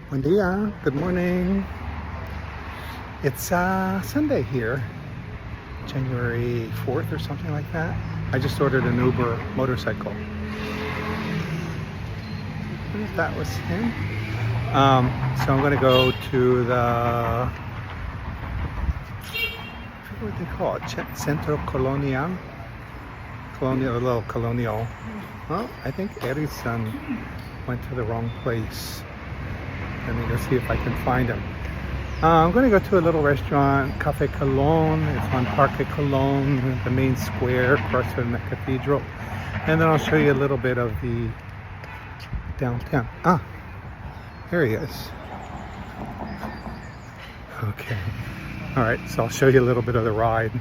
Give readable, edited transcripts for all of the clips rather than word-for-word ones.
Buen dia, good morning. It's Sunday here, January 4th or something like that. I just ordered an Uber motorcycle. I wonder if that was him. So I'm gonna go to the, I forget what they call it, Santo Colonial. A little colonial. Well, I think Edison went to the wrong place. Let me go see if I can find him. I'm going to go to a little restaurant, Cafe del Conde. It's on Parque Colón, the main square, across from the cathedral. And then I'll show you a little bit of the downtown. Ah, here he is. Okay. All right, so I'll show you a little bit of the ride.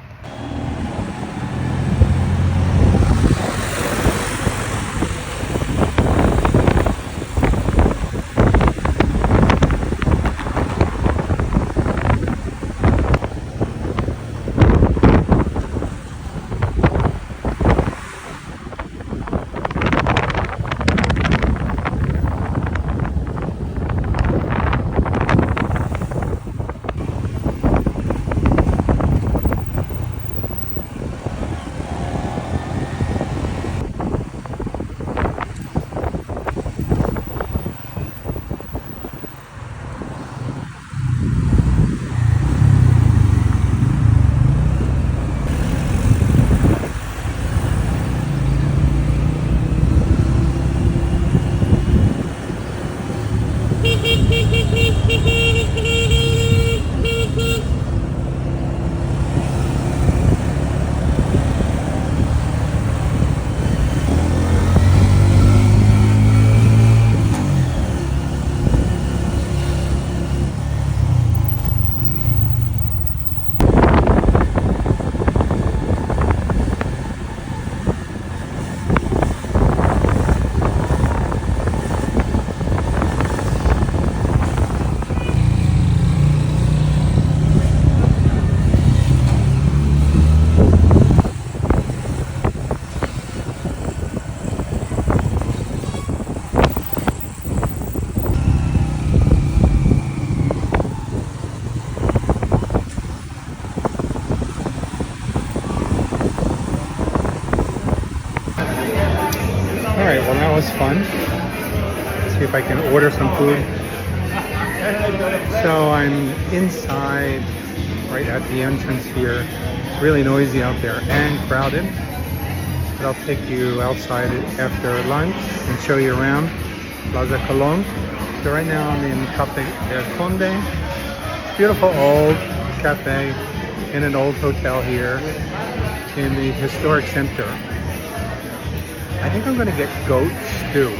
Alright, well that was fun. Let's see if I can order some food. So I'm inside, right at the entrance here. It's really noisy out there and crowded. But I'll take you outside after lunch and show you around Plaza Colón. So right now I'm in Cafe del Conde. Beautiful old cafe in an old hotel here in the historic center. I think I'm going to get goat stew.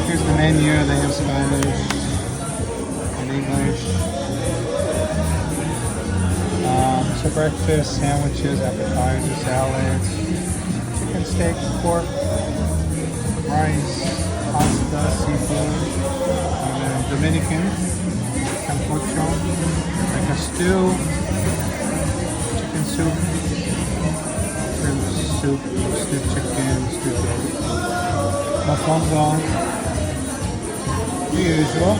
Here's the menu. They have Spanish and English. So breakfast, sandwiches, appetizers, salads, chicken steak, pork, rice, pasta, seafood, and then Dominican, campucho, like a stew, chicken soup, soup, stewed chicken, stewed goat, mofongo, the usual,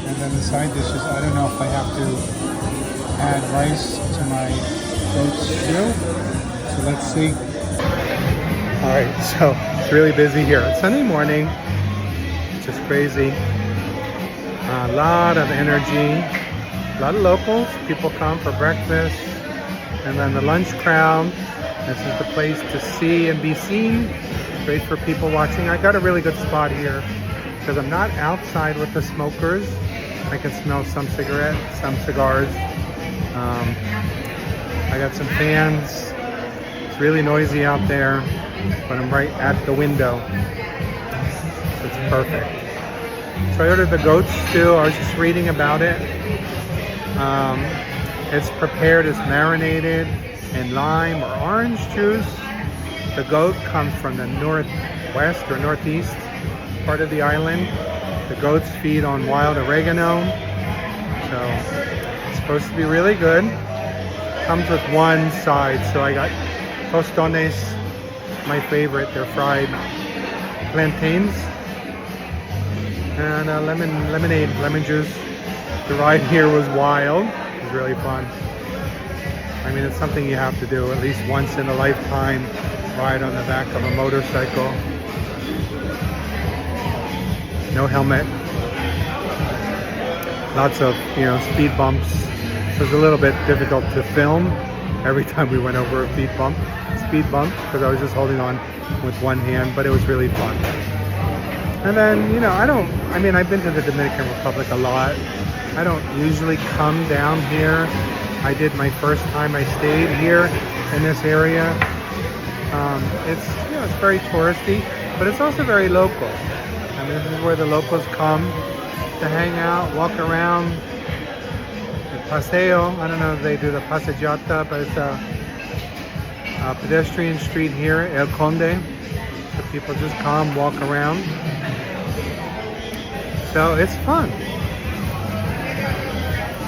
and then the side dishes. I don't know if I have to add rice to my goat stew, so let's see. Alright, so it's really busy here. It's Sunday morning, just crazy. A lot of energy, a lot of locals. People come for breakfast. And then the lunch crowd. This is the place to see and be seen. Great for people watching. I got a really good spot here because I'm not outside with the smokers. I can smell some cigarettes, some cigars. I got some fans. It's really noisy out there, but I'm right at the window. So it's perfect. So I ordered the goat stew. I was just reading about it. It's prepared as marinated in lime or orange juice. The goat comes from the northwest or northeast part of the island. The goats feed on wild oregano. So it's supposed to be really good. Comes with one side. So I got tostones, my favorite. They're fried plantains, and lemon juice. The ride here was wild. It was really fun. I mean, it's something you have to do at least once in a lifetime, ride on the back of a motorcycle. No helmet. Lots of, speed bumps. So it was a little bit difficult to film every time we went over a speed bump, because I was just holding on with one hand, but it was really fun. And then, I've been to the Dominican Republic a lot. I don't usually come down here. I did my first time I stayed here in this area. It's very touristy, but it's also very local. I mean, this is where the locals come to hang out, walk around. The paseo, I don't know if they do the passeggiata, but it's a pedestrian street here, El Conde. So people just come, walk around. So it's fun.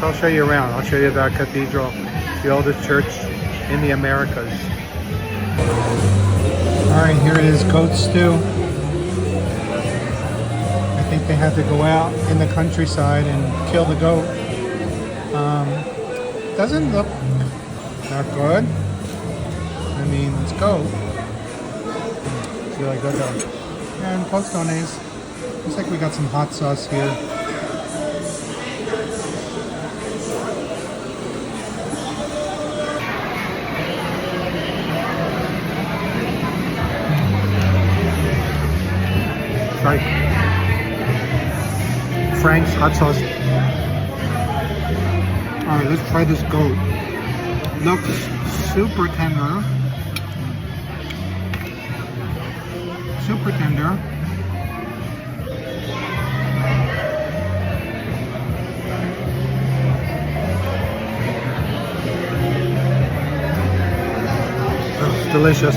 So I'll show you around. I'll show you the cathedral, the oldest church in the Americas. Alright, here it is, goat stew. I think they had to go out in the countryside and kill the goat. Doesn't look that good. I mean, it's goat. It's really good though. And tostones. Looks like we got some hot sauce here. It's like Frank's hot sauce. Alright, let's try this goat. Looks super tender. Super tender. Oh, it's delicious.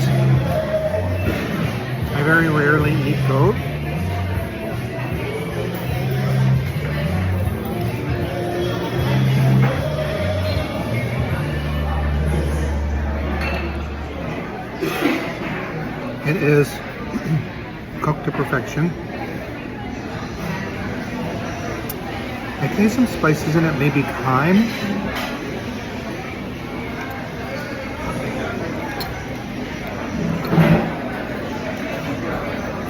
I very rarely eat goat. It is cooked to perfection. I taste some spices in it, maybe thyme.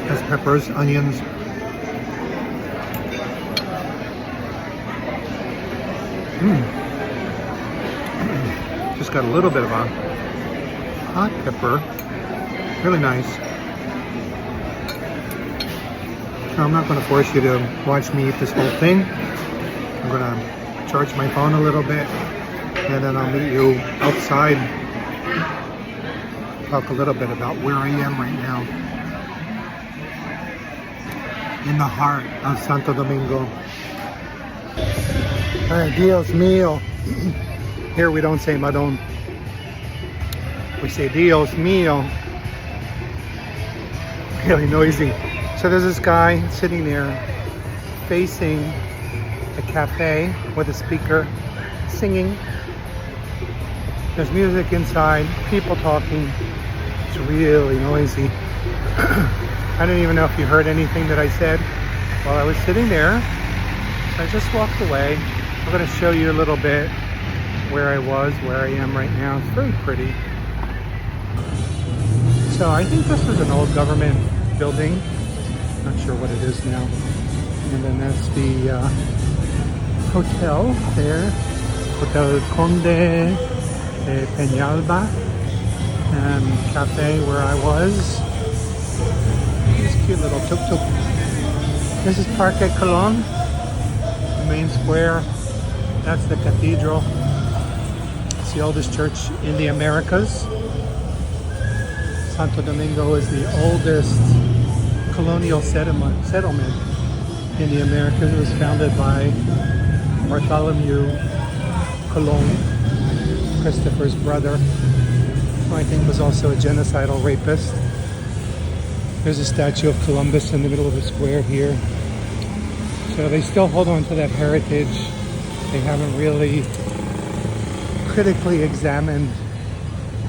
Has peppers, onions. Just got a little bit of a hot pepper. Really nice. Now, I'm not going to force you to watch me eat this whole thing. I'm going to charge my phone a little bit, and then I'll meet you outside. Talk a little bit about where I am right now. In the heart of Santo Domingo. Ay, Dios mío. Here we don't say madon. We say Dios mío. Really noisy. So there's this guy sitting there facing a cafe with a speaker singing. There's music inside, people talking. It's really noisy. I don't even know if you heard anything that I said while I was sitting there. So I just walked away. I'm going to show you a little bit where I was, where I am right now. It's very pretty. So I think this was an old government building. Not sure what it is now. And then that's the hotel there. Cafe del Conde de Peñalba. And cafe where I was. This cute little tuk-tuk. This is Parque Colón, the main square. That's the cathedral. It's the oldest church in the Americas. Santo Domingo is the oldest colonial settlement in the Americas. It was founded by Bartholomew Colon, Christopher's brother, who I think was also a genocidal rapist. There's a statue of Columbus in the middle of the square here. So they still hold on to that heritage. They haven't really critically examined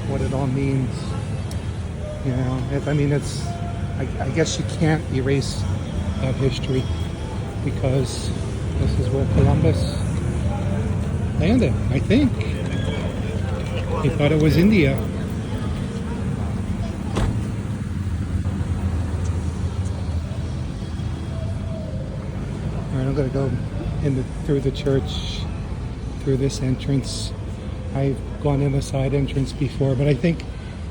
what it all means. You know, it's I guess you can't erase that history because this is where Columbus landed, I think. He thought it was India. Alright, I'm gonna go through the church, through this entrance. I've gone in the side entrance before, but I think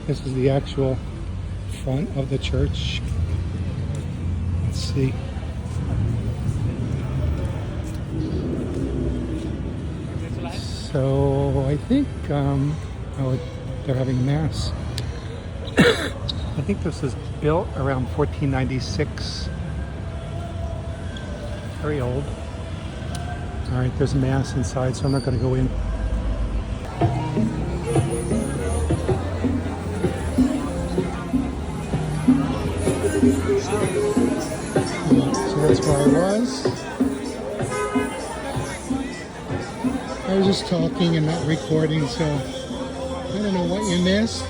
this is the actual front of the church. Let's see. So I think oh, they're having mass. I think this was built around 1496. Very old. All right, there's mass inside, so I'm not going to go in. So that's where I was. I was just talking and not recording, so I don't know what you missed.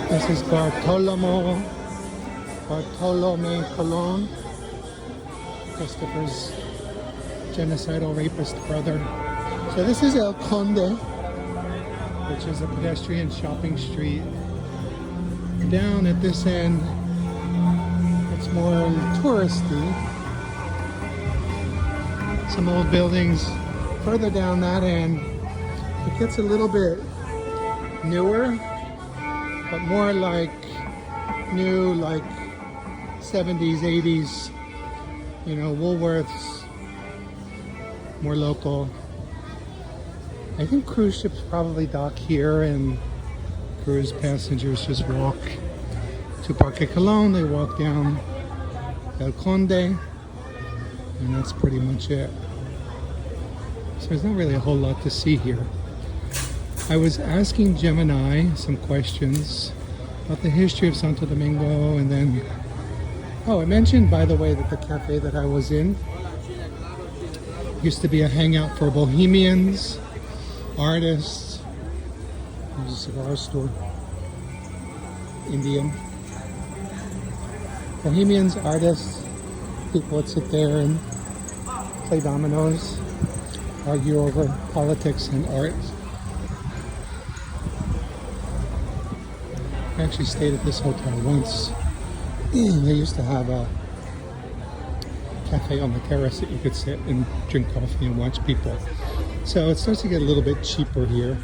This is Bartolome Colon, Christopher's genocidal rapist brother. So this is El Conde, which is a pedestrian shopping street. Down at this end, it's more touristy. Some old buildings. Further down that end, it gets a little bit newer, but more like new, like 70s, 80s, you know, Woolworths, more local. I think cruise ships probably dock here, and cruise passengers just walk to Parque Colón. They walk down El Conde, and that's pretty much it. So there's not really a whole lot to see here. I was asking Gemini some questions about the history of Santo Domingo, and then, oh, I mentioned, by the way, that the cafe that I was in used to be a hangout for bohemians, artists. There's a cigar store, Indian. Bohemians, artists, people would sit there and play dominoes, argue over politics and art. I actually stayed at this hotel once. They used to have a cafe on the terrace that you could sit and drink coffee and watch people. So it starts to get a little bit cheaper here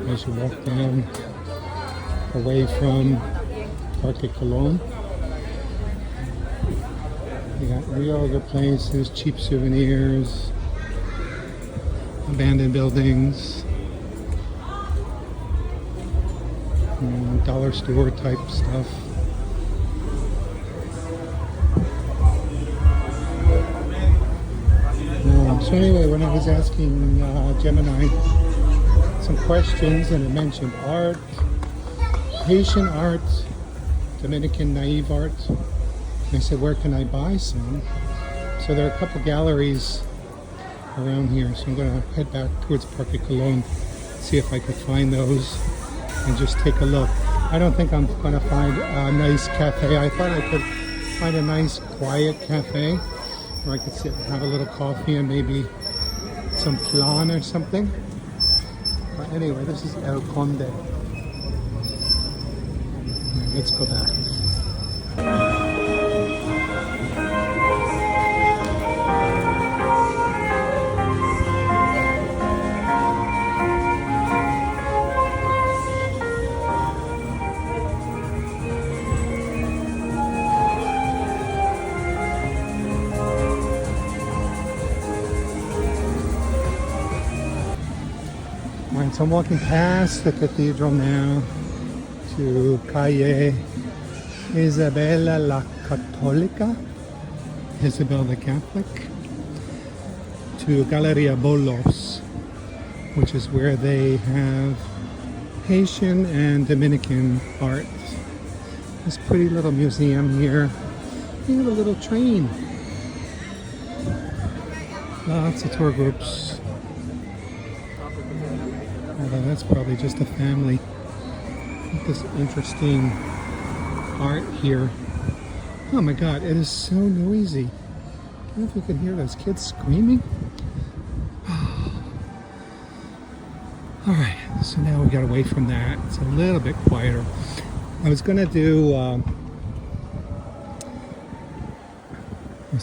as you walk down away from Parque Colón. You got real other places, cheap souvenirs, abandoned buildings, dollar store type stuff. So anyway, when I was asking Gemini some questions, and it mentioned art, Haitian art, Dominican naive art, and I said, where can I buy some? So there are a couple galleries around here, so I'm going to head back towards Parque Colón, see if I could find those and just take a look. I don't think I'm going to find a nice cafe. I thought I could find a nice quiet cafe where I could sit and have a little coffee and maybe some flan or something. But anyway, this is El Conde. Right, let's go back. Alright, so I'm walking past the cathedral now to Calle Isabela la Católica, Isabel the Catholic, to Galeria Bolos, which is where they have Haitian and Dominican art. This pretty little museum here. You have a little train. Lots of tour groups. Although that's probably just a family. This interesting art here. Oh my god, it is so noisy. I don't know if you can hear those kids screaming. Alright, so now we got away from that. It's a little bit quieter. I was gonna do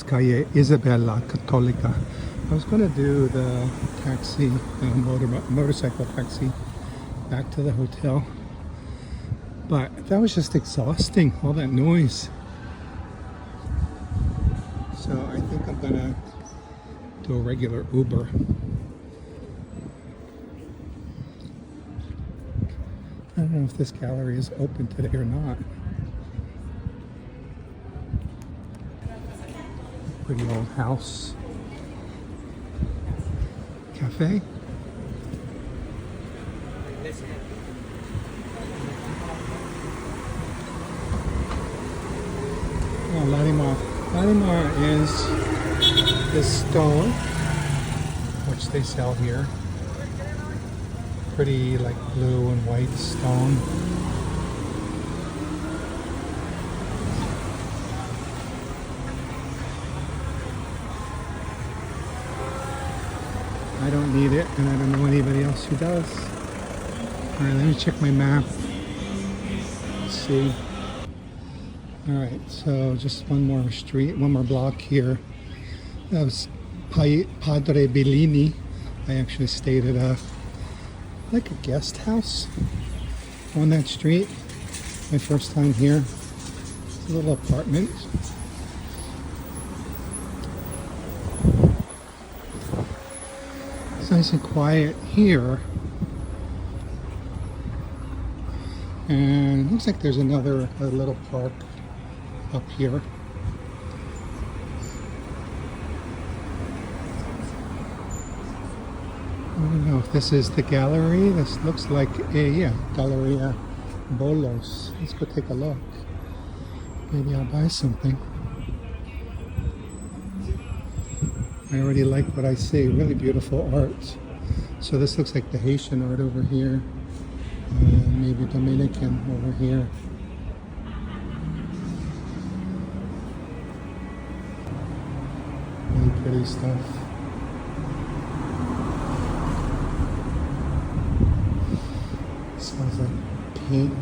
Calle Isabella Católica. I was gonna do the taxi, motorcycle taxi back to the hotel. But that was just exhausting, all that noise. So I think I'm gonna do a regular Uber. I don't know if this gallery is open today or not. Pretty old house. Cafe. Oh, Larimar. Larimar is this stone, which they sell here. Pretty like blue and white stone. I don't need it, and I don't know anybody else who does. Alright, let me check my map. Let's see. Alright, so just one more street, one more block here. That was Padre Bellini. I actually stayed at a like a guest house on that street. My first time here. It's a little apartment. It's nice and quiet here. And it looks like there's a little park up here. I don't know if this is the gallery. This looks like Galleria Bolos. Let's go take a look. Maybe I'll buy something. I already like what I see. Really beautiful art. So this looks like the Haitian art over here. And maybe Dominican over here. Really pretty stuff. Smells like paint.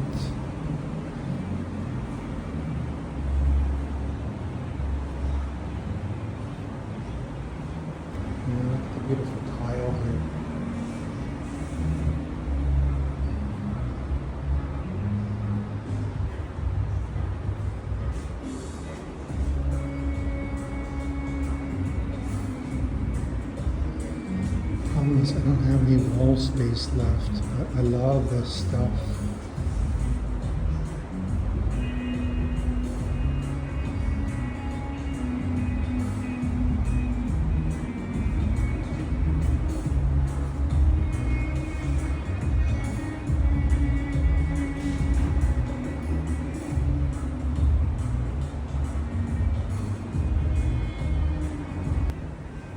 And look at the beautiful tile here. Problem is I don't have any wall space left, but I love this stuff.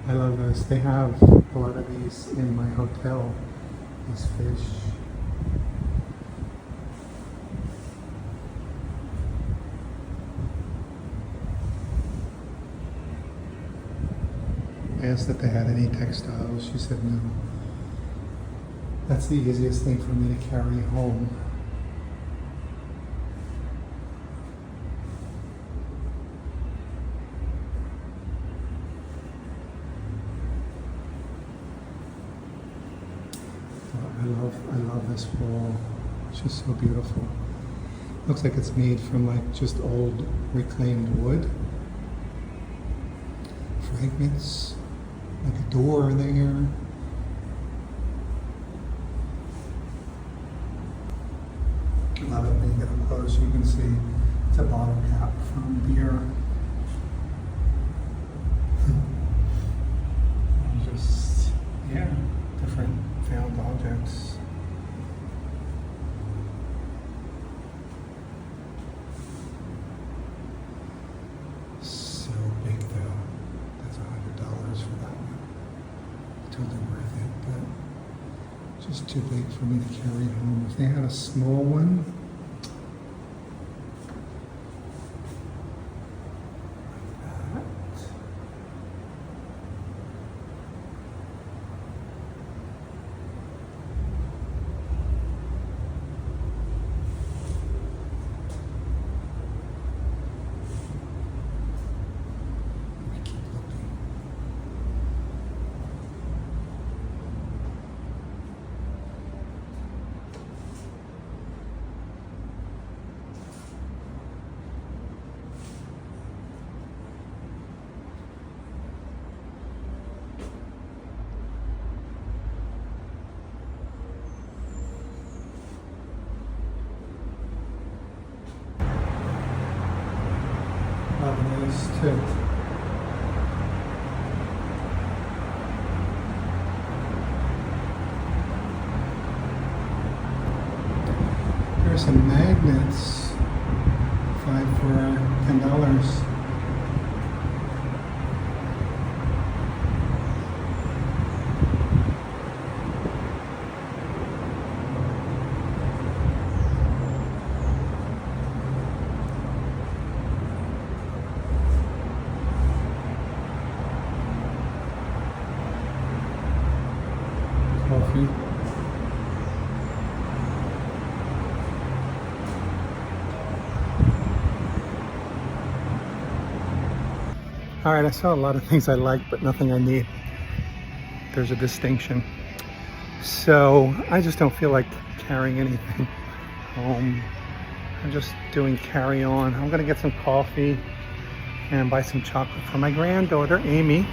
I love this. They have a lot of these in my hotel, these fish. I asked if they had any textiles. She said no. That's the easiest thing for me to carry home. I love this wall. It's just so beautiful. Looks like it's made from like just old reclaimed wood. Fragments, like a door there. Love it when you get up close. You can see it's a bottle cap from beer. Just, yeah, different found objects. So big though. That's $100 for that one. Totally worth it, but Just too big for me to carry home. If they had a small one, nice too. There are some magnets, 5 for $10. Coffee. All right, I saw a lot of things I like, but nothing I need. There's a distinction. So I just don't feel like carrying anything home. I'm just doing carry-on. I'm gonna get some coffee and buy some chocolate for my granddaughter, Amy.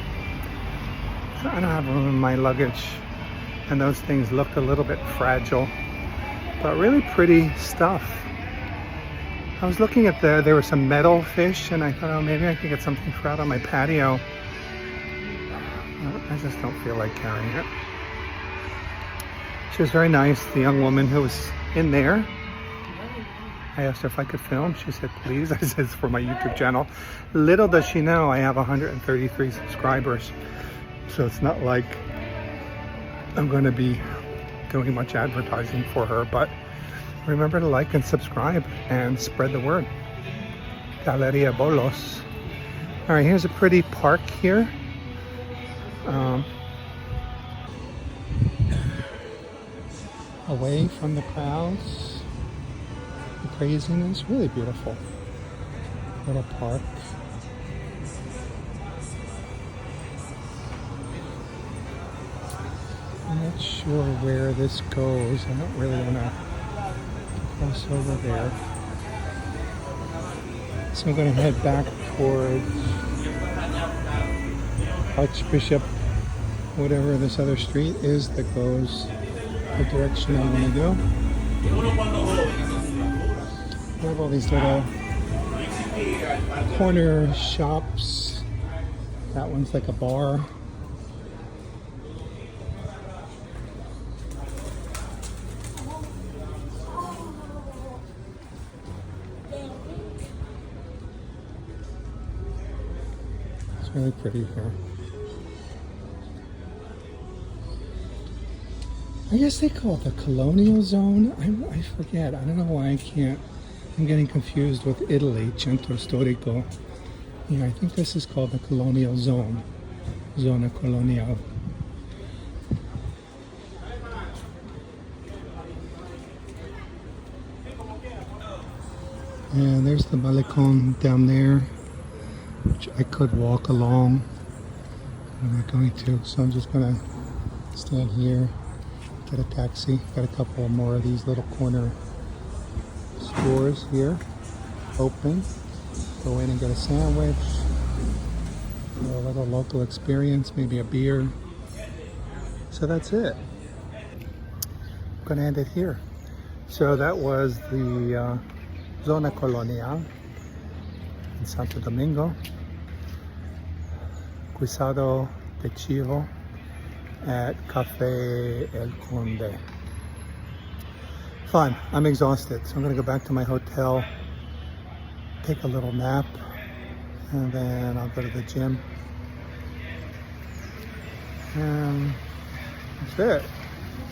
I don't have room in my luggage, and those things looked a little bit fragile, but really pretty stuff. I was looking at there were some metal fish, and I thought, oh, maybe I could get something for out on my patio. I just don't feel like carrying it. She was very nice, the young woman who was in there. I asked her if I could film. She said, please. I said, it's for my YouTube channel. Little does she know I have 133 subscribers. So it's not like I'm going to be doing much advertising for her, but remember to like and subscribe and spread the word. Galeria Bolos. All right, here's a pretty park here. Away from the crowds, the craziness, really beautiful little park. I'm not sure where this goes. I don't really want to cross over there. So I'm going to head back towards Archbishop, whatever this other street is that goes the direction I want to go. I have all these little corner shops. That one's like a bar. It's really pretty here. I guess they call it the Colonial Zone. I forget. I don't know why I can't. I'm getting confused with Italy, Centro Storico. Yeah, I think this is called the Colonial Zone. Zona Colonial. And there's the Malecon down there, which I could walk along. I'm not going to, so I'm just going to stand here. Get a taxi. Got a couple more of these little corner stores here open. Go in and get a sandwich, a little local experience, maybe a beer. So that's it. I'm gonna end it here. So that was the Zona Colonial in Santo Domingo, Guisado de Chivo at Cafe del Conde. Fun. I'm exhausted, so I'm going to go back to my hotel, take a little nap, and then I'll go to the gym. And that's it.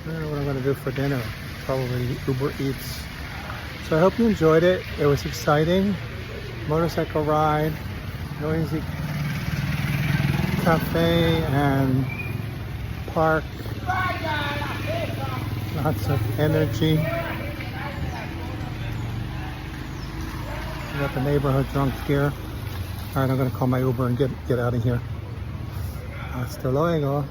I don't know what I'm gonna do for dinner. Probably Uber Eats. So I hope you enjoyed it. It was exciting. Motorcycle ride, noisy cafe and park. Lots of energy. We got the neighborhood drunk here. All right, I'm gonna call my Uber and get out of here. Hasta luego.